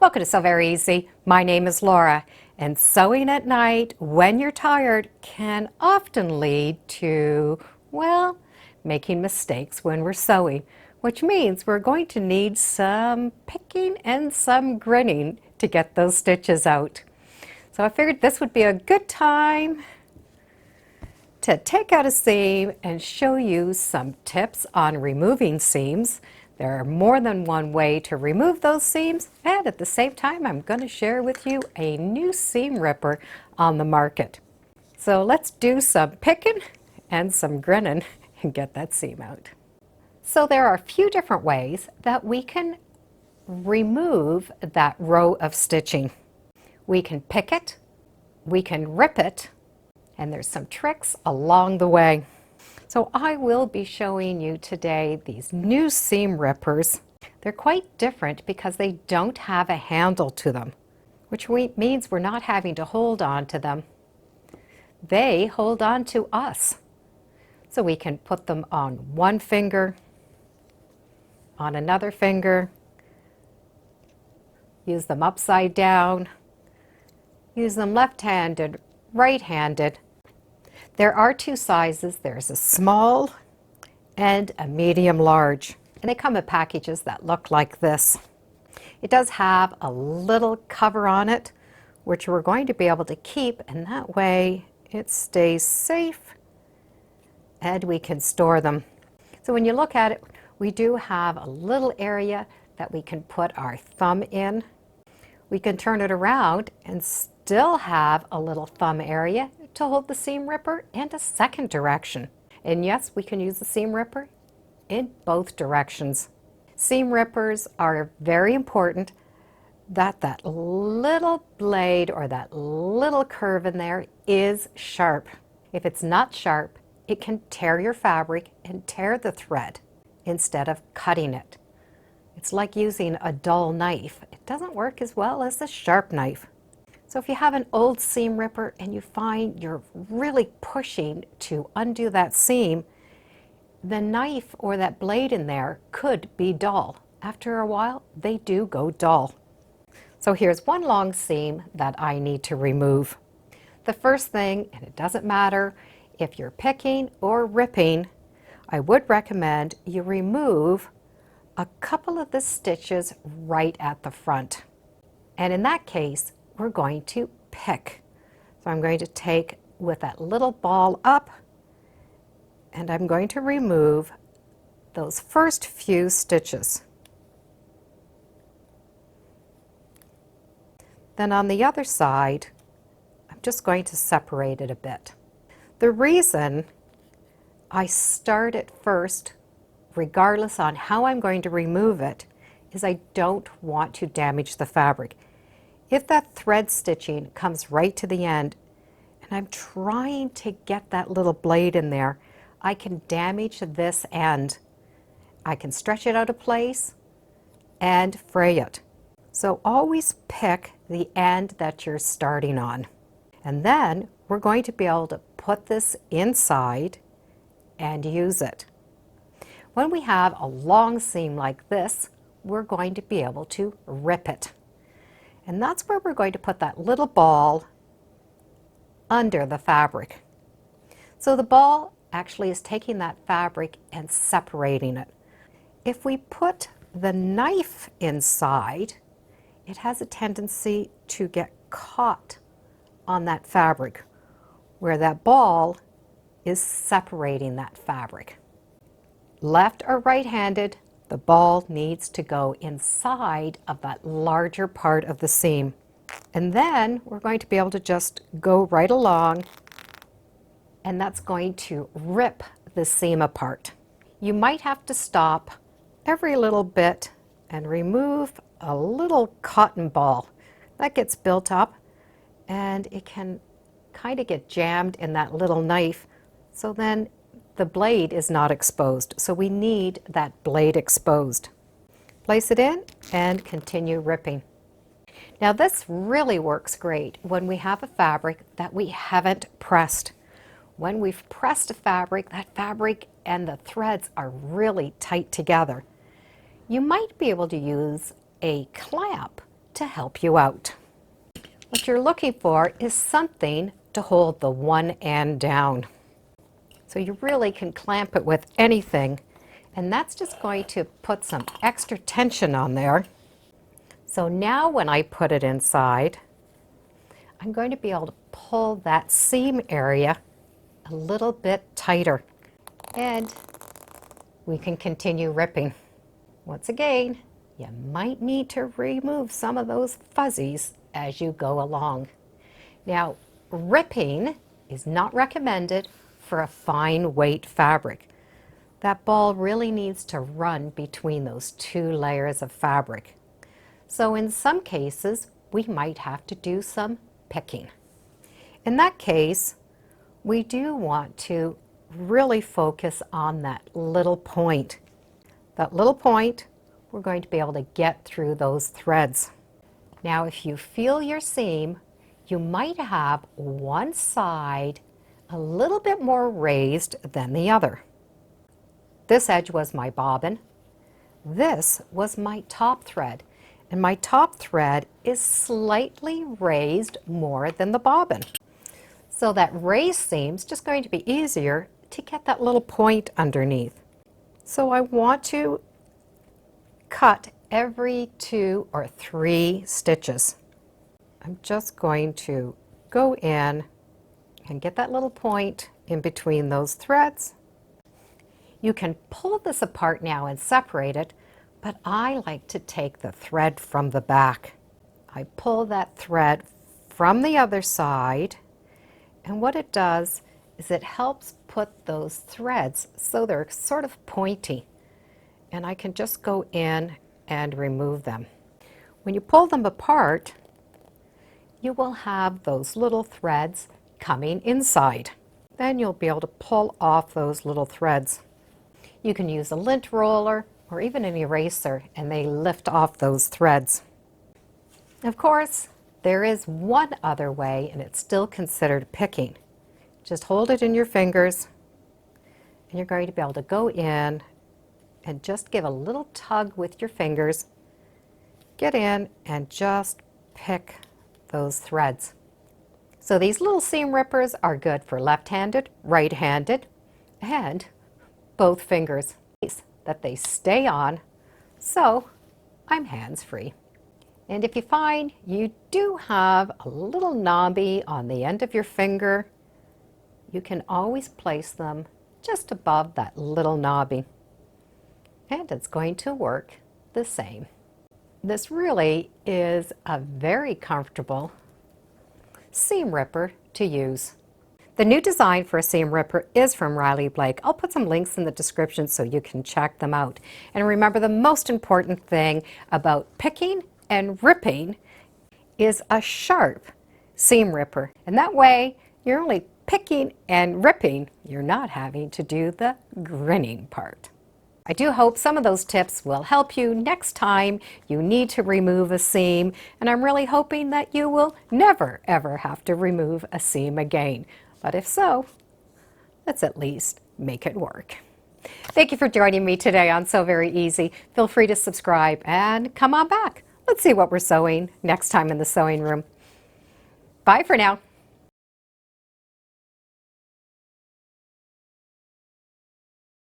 Welcome to Sew Very Easy. My name is Laura, and sewing at night when you're tired can often lead to, well, making mistakes when we're sewing, which means we're going to need some picking and some grinning to get those stitches out. So I figured this would be a good time to take out a seam and show you some tips on removing seams. There are more than one way to remove those seams, and at the same time I'm going to share with you a new seam ripper on the market. So let's do some picking and some grinning and get that seam out. So there are a few different ways that we can remove that row of stitching. We can pick it, we can rip it, and there's some tricks along the way. So I will be showing you today these new seam rippers. They're quite different because they don't have a handle to them, which means we're not having to hold on to them. They hold on to us. So we can put them on one finger, on another finger, use them upside down, use them left-handed, right-handed. There are two sizes. There's a small and a medium large, and they come in packages that look like this. It does have a little cover on it, which we're going to be able to keep, and that way it stays safe and we can store them. So when you look at it, we do have a little area that we can put our thumb in. We can turn it around and still have a little thumb area to hold the seam ripper and a second direction. And yes, we can use the seam ripper in both directions. Seam rippers are very important that little blade or that little curve in there is sharp. If it's not sharp, it can tear your fabric and tear the thread instead of cutting it. It's like using a dull knife. It doesn't work as well as a sharp knife. So if you have an old seam ripper and you find you're really pushing to undo that seam, the knife or that blade in there could be dull. After a while, they do go dull. So here's one long seam that I need to remove. The first thing, and it doesn't matter if you're picking or ripping, I would recommend you remove a couple of the stitches right at the front. And in that case, we're going to pick. So I'm going to take with that little ball up, and I'm going to remove those first few stitches. Then on the other side, I'm just going to separate it a bit. The reason I start it first, regardless on how I'm going to remove it, is I don't want to damage the fabric. If that thread stitching comes right to the end and I'm trying to get that little blade in there, I can damage this end. I can stretch it out of place and fray it. So always pick the end that you're starting on. And then we're going to be able to put this inside and use it. When we have a long seam like this, we're going to be able to rip it. And that's where we're going to put that little ball under the fabric. So the ball actually is taking that fabric and separating it. If we put the knife inside, it has a tendency to get caught on that fabric, where that ball is separating that fabric. Left or right-handed, the ball needs to go inside of that larger part of the seam. And then we're going to be able to just go right along, and that's going to rip the seam apart. You might have to stop every little bit and remove a little cotton ball. That gets built up and it can kind of get jammed in that little knife, so then the blade is not exposed. So we need that blade exposed. Place it in and continue ripping. Now this really works great when we have a fabric that we haven't pressed. When we've pressed a fabric, that fabric and the threads are really tight together. You might be able to use a clamp to help you out. What you're looking for is something to hold the one end down. So you really can clamp it with anything, and that's just going to put some extra tension on there. So now when I put it inside, I'm going to be able to pull that seam area a little bit tighter, and we can continue ripping. Once again, you might need to remove some of those fuzzies as you go along. Now, ripping is not recommended for a fine weight fabric. That ball really needs to run between those two layers of fabric. So in some cases, we might have to do some picking. In that case, we do want to really focus on that little point. That little point, we're going to be able to get through those threads. Now, if you feel your seam, you might have one side a little bit more raised than the other. This edge was my bobbin. This was my top thread. And my top thread is slightly raised more than the bobbin. So that raised seam's just going to be easier to get that little point underneath. So I want to cut every 2 or 3 stitches. I'm just going to go in and get that little point in between those threads. You can pull this apart now and separate it, but I like to take the thread from the back. I pull that thread from the other side, and what it does is it helps put those threads so they're sort of pointy, and I can just go in and remove them. When you pull them apart, you will have those little threads coming inside. Then you'll be able to pull off those little threads. You can use a lint roller or even an eraser, and they lift off those threads. Of course, there is one other way, and it's still considered picking. Just hold it in your fingers, and you're going to be able to go in and just give a little tug with your fingers. Get in and just pick those threads. So these little seam rippers are good for left-handed, right-handed, and both fingers. That they stay on, so I'm hands-free. And if you find you do have a little knobby on the end of your finger, you can always place them just above that little knobby, and it's going to work the same. This really is a very comfortable seam ripper to use. The new design for a seam ripper is from Riley Blake. I'll put some links in the description so you can check them out. And remember, the most important thing about picking and ripping is a sharp seam ripper. And that way, you're only picking and ripping. You're not having to do the grinning part. I do hope some of those tips will help you next time you need to remove a seam. And I'm really hoping that you will never, ever have to remove a seam again. But if so, let's at least make it work. Thank you for joining me today on Sew Very Easy. Feel free to subscribe and come on back. Let's see what we're sewing next time in the sewing room. Bye for now.